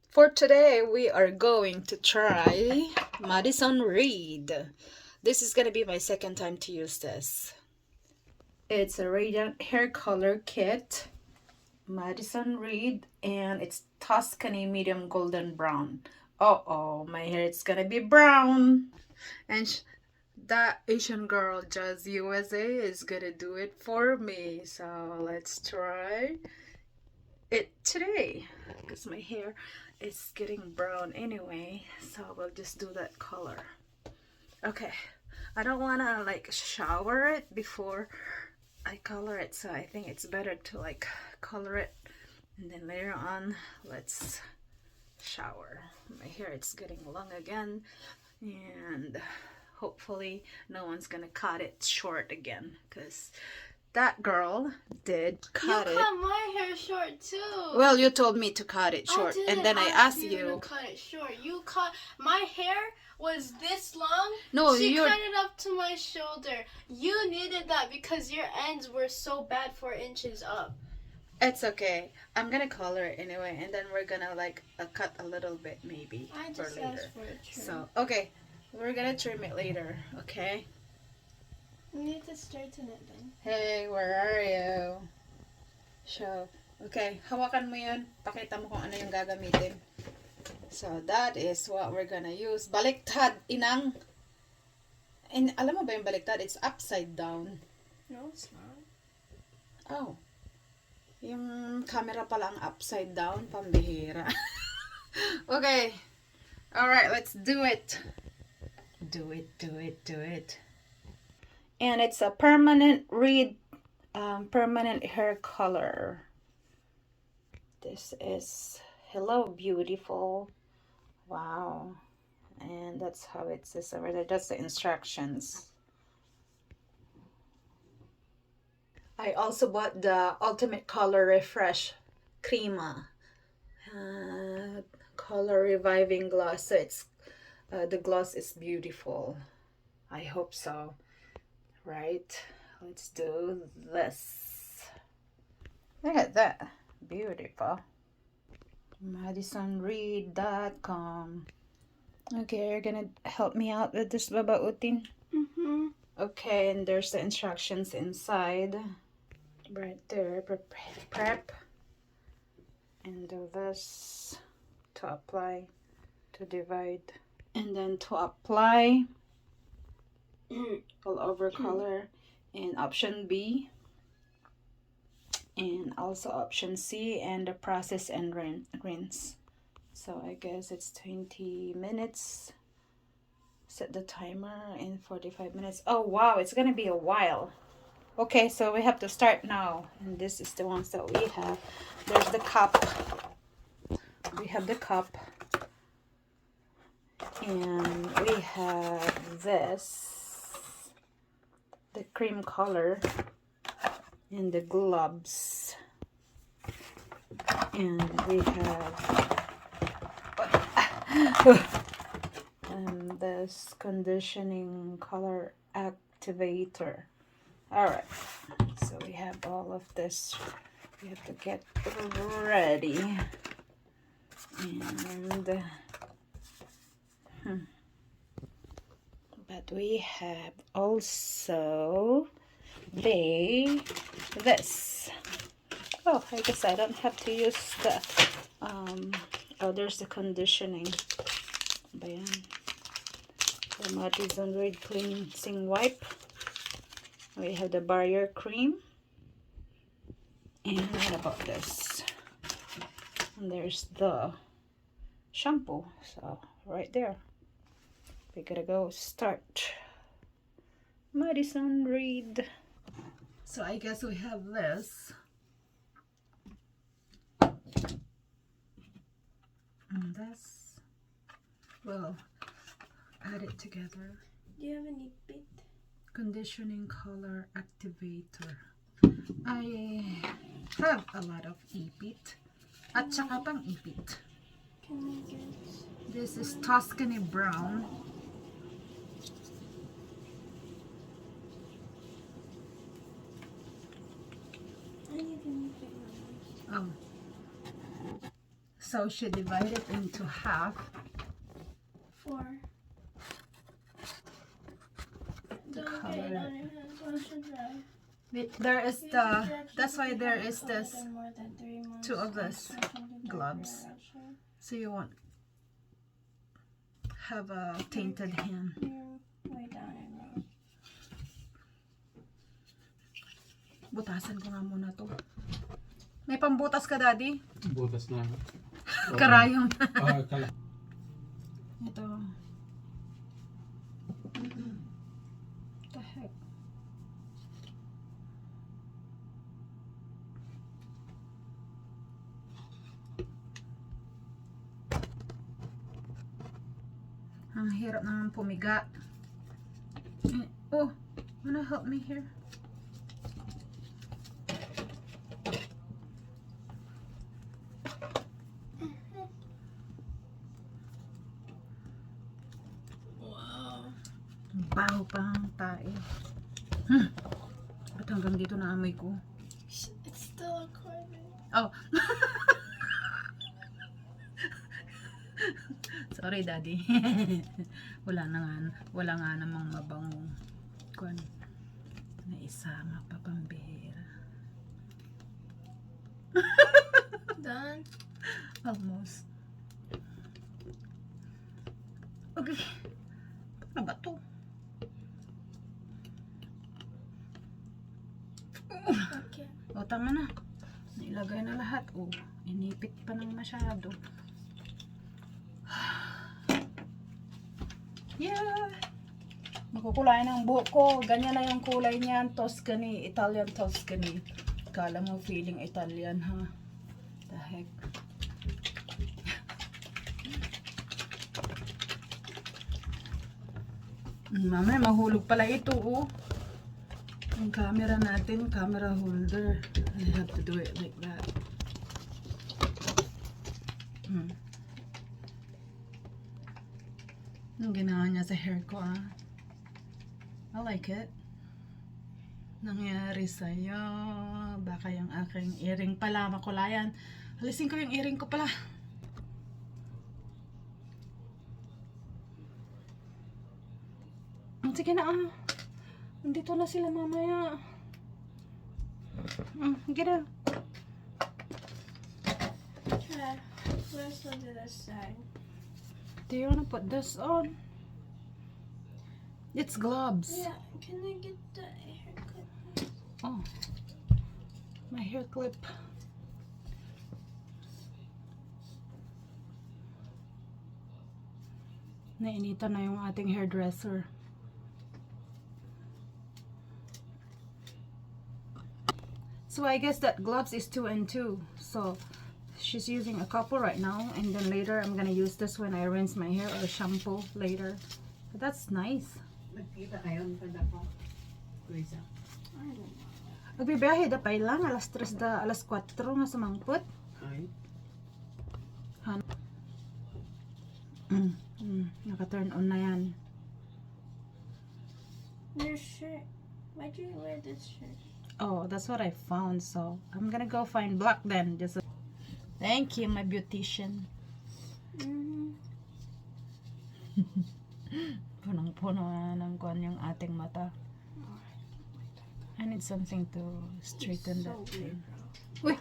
For today, we are going to try Madison Reed. This is gonna be my second time to use this. It's a Radiajt hair color kit, Madison Reed, and it's Tuscany medium golden brown. Oh, my hair is gonna be brown. And that Asian girl, Jazz USA, is gonna do it for me. So let's try it today because my hair is getting brown anyway, so we'll just do that color. Okay, I don't want to like shower it before I color it, so I think it's better to like color it and then later on let's shower. My hair is getting long again, and hopefully no one's gonna cut it short again because that girl did cut it. You cut my hair short too. Well, you told me to cut it short, and then I asked you to cut it short. You cut my hair was this long. No, she cut it up to my shoulder. You needed that because your ends were so bad 4 inches up. It's okay. I'm gonna color it anyway, and then we're gonna like cut a little bit maybe I for just later. asked for a trim. So okay, we're gonna trim it later. Okay. We need to straighten it then. Hey, where are you? So, okay, hawakan mo yun. Pakita mo kung ano yung gagamitin. So, that is what we're gonna use. Baliktad, inang. And alam mo ba yung baliktad? It's upside down. No, it's not. Oh. Yung camera pala ang upside down. Pambihira. Okay. Alright, let's do it. Do it. And it's a permanent Reed permanent hair color. This is Hello Beautiful. Wow. And that's how it says over there. That's the instructions. I also bought the Ultimate Color Refresh Crema color reviving gloss. So it's the gloss is beautiful. I hope so. Right, let's do this. Look at that, beautiful. MadisonReed.com. Okay, you're gonna help me out with this, babautin? Okay, and there's the instructions inside right there. Prep and do this to apply, to divide, and then to apply all over color, and option B, and also option C, and the process and rinse. So I guess it's 20 minutes. Set the timer in 45 minutes. Oh wow, it's gonna be a while. Okay, so we have to start now, and this is the ones that we have. There's the cup. We have the cup, and we have this, the cream color, and the gloves, and we have this conditioning color activator. All right, so we have all of this. We have to get ready, and but we have also this. Oh, I guess I don't have to use the oh, there's the conditioning. Ayan. The Madison Reed cleansing wipe. We have the barrier cream. And what about this? And there's the shampoo. So right there. We gotta go start. Madison Reed. So I guess we have this. And this. We'll add it together. Do you have any bit? Conditioning color activator. I have a lot of ipit. At saka pang ipit. Can we get? This is Tuscany brown. I need a new bit. Oh. So she divided it into half. 4. Don't get it on your hands. Wash and dry. There is the, that's why there is this More than 3 months. 2 of this gloves. So you won't have a tainted hand. Way down in row. Butasan ko nga muna to. May pambutas ka, Daddy? Butas na. Karayom. Kala. Ito. The heck? Ang hirap naman pumiga. Oh, wanna help me here? Wow. Baho pa ang tae. Ba't hanggang dito na amoy ko? It's still a carbon. Oh. Sorry, Daddy. wala nga namang mabangong kwan na isama pa pambihira. Done? Almost. Okay. Paano ba to? Okay. O, tama na. Nailagay na lahat. O, inipit pa ng masyado. Yeah! Makukulayan ang buhok ko. Ganyan na yung kulay niyan. Tuscany. Italian Tuscany. Kala mo feeling Italian, ha? The heck? Mamaya, mahulog pala ito, oh. Yung camera natin, camera holder. I have to do it like that. Yung ginawa niya sa hair ko, ah. I like it. Nangyari sa'yo. Baka yung aking earring pala makulayan. Alisin ko yung earring ko pala. Sige na, ah. Nandito na sila mamaya. Get out. Okay. Let's go to this side. Do you wanna put this on? It's gloves. Yeah, can I get the haircut? Oh. My hair clip. Nainita na yung ating hairdresser. So I guess that gloves is 2 and 2. So she's using a couple right now, and then later I'm gonna use this when I rinse my hair or shampoo later. But that's nice. Nagkita kayo ng tanda ko. Luisa. I don't know. Magbibiyahe da pa lang alas 3 da alas 4 nga sumangpot. Ay. Naka-turn on na yan. Your shirt. Why'd you wear this shirt? Oh, that's what I found. So I'm gonna go find black then. Just thank you, my beautician. Punong-puno na ng kuwan yung ating mata. I need something to straighten that thing. Uy!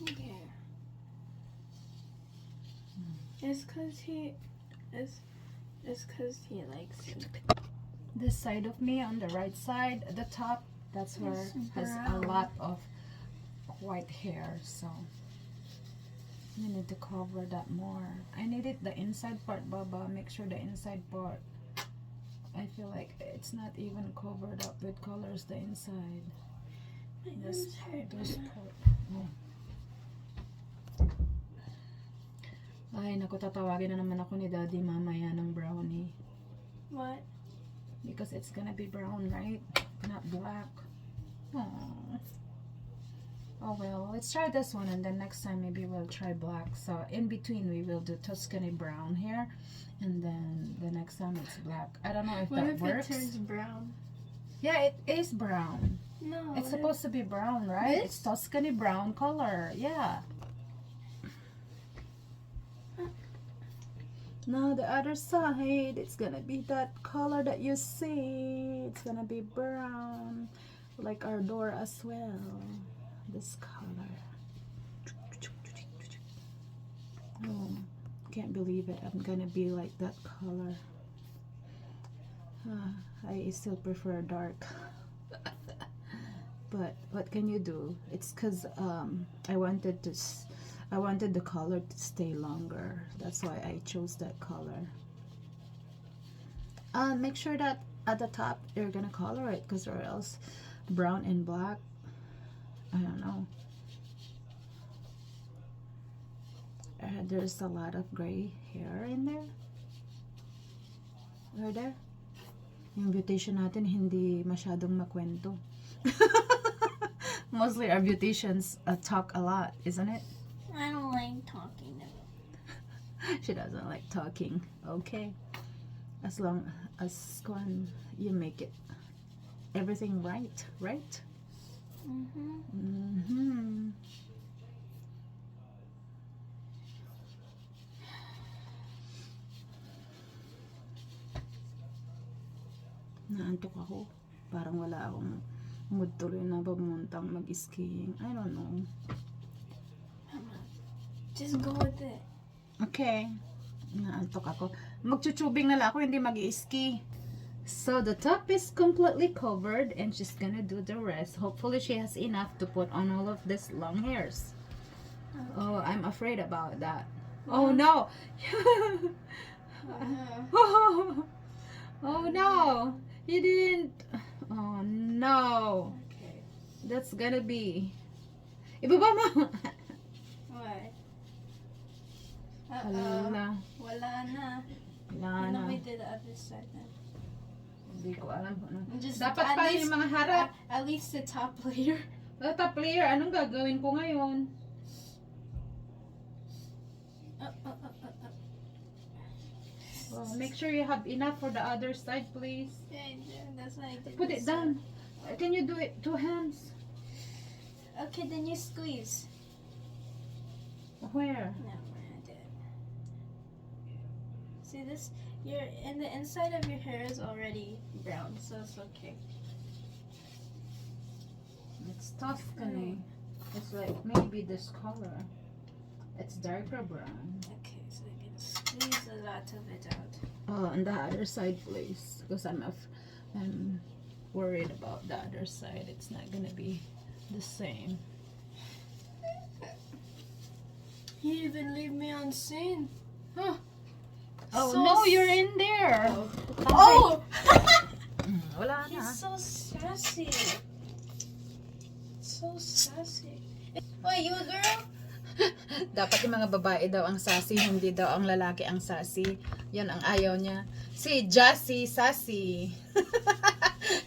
There. It's cause he likes it. This side of me on the right side, at the top, that's where It's has a brown. lot of white hair. So you need to cover that more. I needed the inside part, Baba. Make sure the inside part. I feel like it's not even covered up with colors. The inside. This part. Oh. Ay, naku, tatawagin na naman ako ni Daddy mamaya ng brownie. What? Because it's gonna be brown, right? Not black. Aww. Oh well, let's try this one, and then next time maybe we'll try black. So in between we will do Tuscany brown here, and then the next time it's black. I don't know if What that if works. it turns brown? Yeah, it is brown. No. It's supposed to be brown, right? This? It's Tuscany brown color. Yeah. Now the other side, it's gonna be that color that you see. It's gonna be brown, like our door as well. This color. Oh, can't believe it. I'm gonna be like that color. I still prefer dark. But what can you do? It's because I wanted the color to stay longer. That's why I chose that color. Make sure that at the top you're gonna color it, because or else brown and black, I don't know. There's a lot of gray hair in there. Right there. Yung beautician natin hindi masyadong makwento. Mostly our beauticians talk a lot, isn't it? I don't like talking. She doesn't like talking. Okay. As long as you make it everything right, right? Naantok ako. Parang wala akong mood tuloy na pumuntang mag-skiing. I don't know. Just go with it. Okay. Naantok ako. Magchuchubing na lang ako, hindi mag-ski. So the top is completely covered and she's gonna do the rest. Hopefully she has enough to put on all of these long hairs. Okay. Oh, I'm afraid about that. Oh no! Oh no! You didn't. Oh no! Okay. That's gonna be. Ibaba mo! What? Wala. Wala na. Wala And na. then we did the other side then. Hindi ko alam kung ano. Just Dapat at pa least- yung mga harap. At least the top layer. Top layer, anong gagawin ko ngayon? Oh, make sure you have enough for the other side, please. Yeah, that's what I did. Put it this down. Can you do it 2 hands? side. Okay, then you squeeze. Where? No, I did. See this? The inside of your hair is already brown, so it's okay. It's Tuscany. It's like maybe this color. It's darker brown. Okay, so you can squeeze a lot of it out. Oh, on the other side, please, because I'm worried about the other side. It's not gonna be the same. You even leave me on scene. Huh. Oh So no, you're in there. Oh! Wala na. He's so sassy. So sassy. Wait, you a girl? Dapat yung mga babae daw ang sassy, hindi daw ang lalaki ang sassy. Yan ang ayaw niya. Si Jassy, sassy.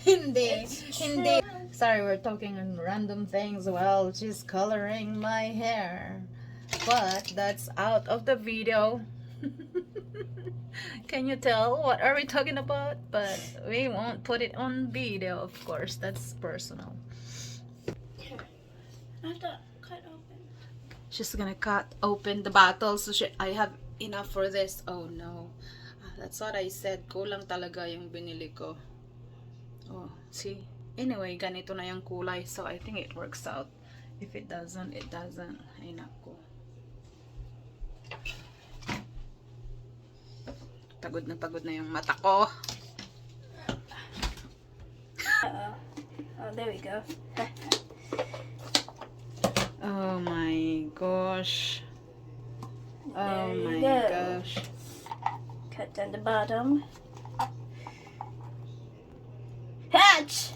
Hindi. Hindi. Sorry, we're talking on random things while she's coloring my hair. But that's out of the video. Can you tell what are we talking about? But we won't put it on video, of course. That's personal. I have to cut open. She's gonna cut open the bottle so I have enough for this. Oh no. That's what I said. Kulang talaga yung binili ko. Oh, see? Anyway, ganito na yung kulay. So I think it works out. If it doesn't, it doesn't. Ay nako. Pagod na yung mata ko. Oh, there we go. Oh my gosh. Oh There you my go. gosh. Cut down the bottom. Hatch!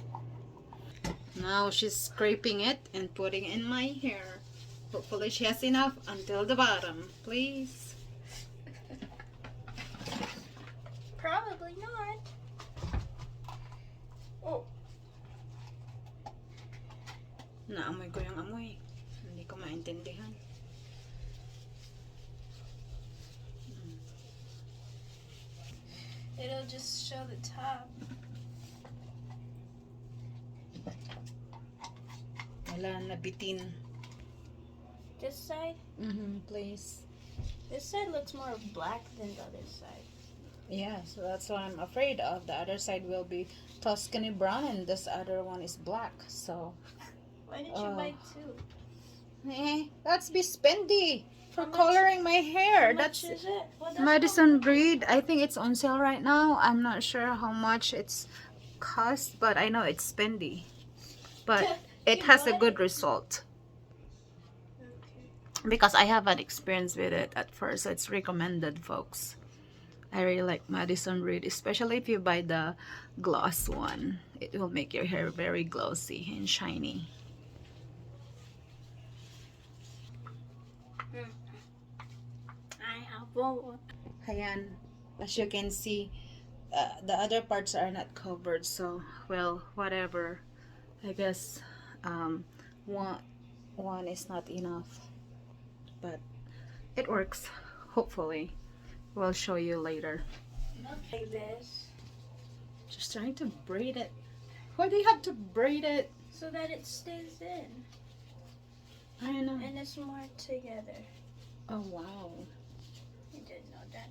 Now she's scraping it and putting in my hair. Hopefully she has enough until the bottom. Please. Probably not. Oh. Naamoy ko yung amoy. maintindihan. It'll just show the top. Wala, nabitin. This side? Please. This side looks more black than the other side. Yeah, so that's what I'm afraid of. The other side will be Tuscany brown and this other one is black. So, Why did you buy two? that's be spendy for How much- coloring my hair. How That's much is it? Well, that's Madison breed. I think it's on sale right now. I'm not sure how much it's cost, but I know it's spendy. But it You has a bought good result Okay. because I have an experience with it at first. So it's recommended, folks. I really like Madison Reed, especially if you buy the gloss one. It will make your hair very glossy and shiny. I have one. Ayan, as you can see, the other parts are not covered. So, well, whatever. I guess one is not enough. But it works, hopefully. We'll show you later. Like this. Just trying to braid it. Why do you have to braid it? So that it stays in. I know. And it's more together. Oh, wow. I didn't know that.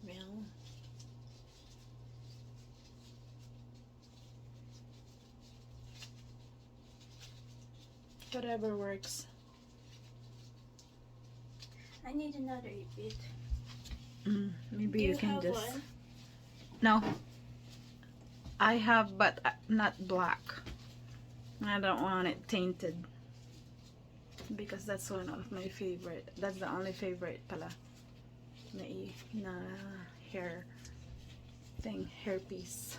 Well, whatever works. I need another bit. Maybe Do you you can have just... one? No. I have, but not black. I don't want it tainted. Because that's one of my favorite. That's the only favorite pala. Na hair thing, hair piece.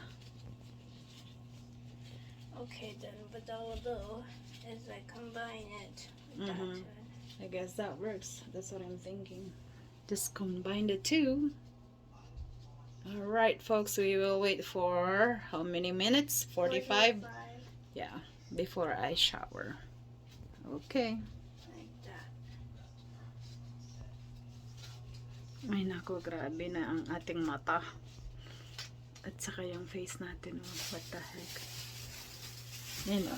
Okay, then what I'll do is I combine it with that one. I guess that works. That's what I'm thinking. Just combine the two. Alright, folks, we will wait for how many minutes? 45? Yeah, before I shower. Okay. Like that. Ay nako, grabe na ang ating mata. At saka yung face natin. Oh, what the heck. Yan o.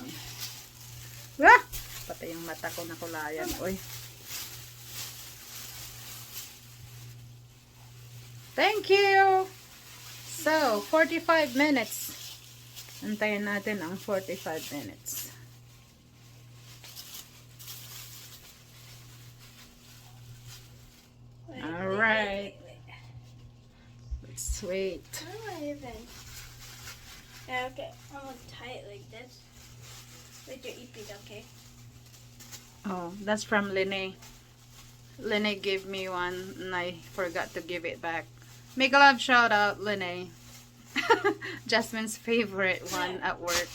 Ah! Patay yung mata ko, nakulayan. Oy. Thank you! So, 45 minutes. Antayin natin ang 45 minutes. Alright. Let's wait. How do I even? Yeah, okay. I'm gonna tie it like this. With your ipid, okay? Oh, that's from Lene. Lene gave me one and I forgot to give it back. Make a love shout out, Lene. Jasmine's favorite one at work.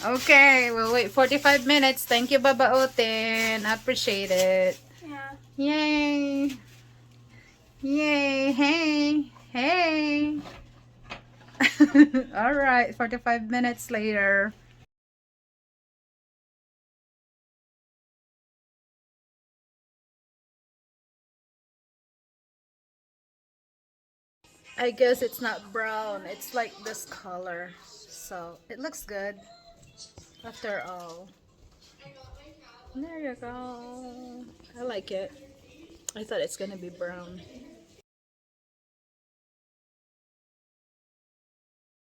Okay, we'll wait 45 minutes. Thank you, Baba Otin. I appreciate it. Yeah. Yay. Yay. Hey. Hey. Alright, 45 minutes later. I guess it's not brown. It's like this color. So, it looks good. After all. There you go. I like it. I thought it's gonna be brown.